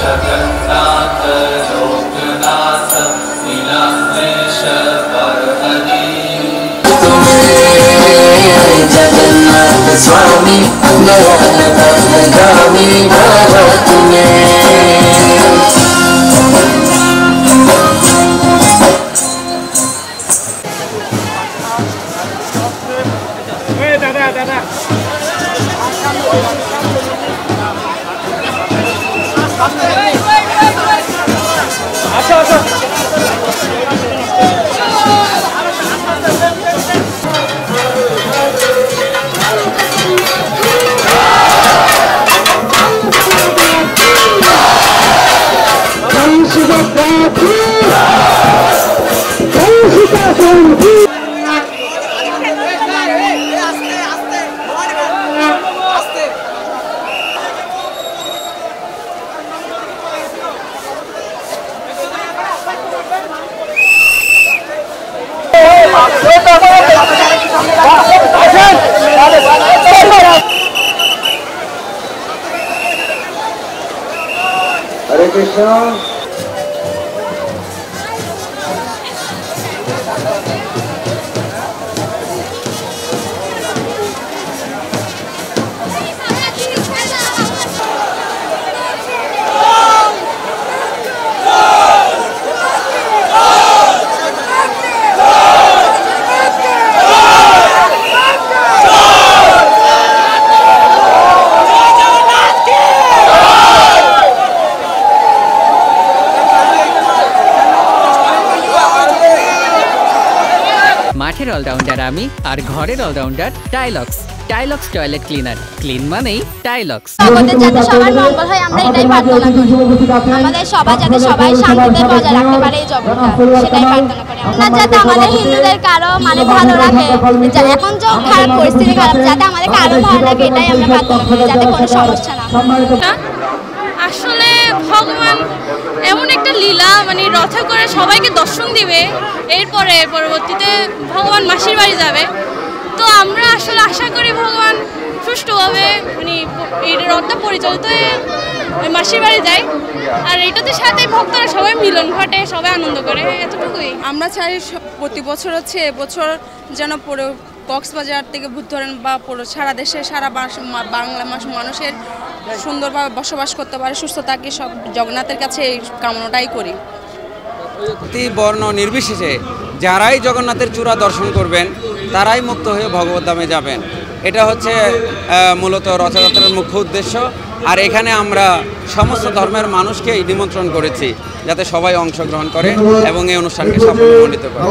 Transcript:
जगन्नाथ लोकनाथ नीलाम्बरेश परहरि जगन्नाथ स्वामी गामी भव तुम्हें हरे कृष्ण। মাঠের অলরাউন্ডার আমি আর ঘরের allrounder Tylox. Tylox toilet cleaner, clean মানেই টাইলক্স। আমাদের যাতে সবার মঙ্গল হয় আমরা এটাই প্রার্থনা করি। আমাদের সবাই যাতে সবাই শান্তিতে বজায় রাখতে পারে এই জগৎটা, সেটাই প্রার্থনা করি আমরা। যাতে আমাদের হিন্দুদের কারো মানে ভালো রাখে, এখন যে খারাপ পরিস্থিতি খারাপ, যাতে আমাদের কারো ভালো লাগে এটাই আমরা প্রার্থনা করি, যাতে কোনো সমস্যা না হয়। আসলে ভগবান এমন একটা লীলা, মানে রথে করে সবাইকে দর্শন দিবে, এরপরে পরবর্তীতে ভগবান মাসির বাড়ি যাবে। তো আমরা আসলে আশা করি ভগবান সুষ্ঠুভাবে মানে এই রথটা পরিচালিত হয়ে মাসির বাড়ি যায়, আর এটাতে সাথে ভক্তরা সবাই মিলন ঘটে, সবাই আনন্দ করে, এতটুকুই। আমরা চাই প্রতি বছর হচ্ছে এবছর যেন পুরো কক্সবাজার থেকে ভূত ধরেন বা পুরো সারা দেশে সারা বাংলা মানুষের সুন্দরভাবে বসবাস করতে পারে, সুস্থ থাকে, সব জগন্নাথের কাছে এই কামনাটাই করি। বর্ণ নির্বিশেষে যারাই জগন্নাথের চূড়া দর্শন করবেন তারাই মুক্ত হয়ে ভগবত ধামে যাবেন। এটা হচ্ছে মূলত রথযাত্রার মুখ্য উদ্দেশ্য। আর এখানে আমরা সমস্ত ধর্মের মানুষকে নিমন্ত্রণ করেছি যাতে সবাই অংশগ্রহণ করে এবং এই অনুষ্ঠানকে সাফল্যমণ্ডিত করে।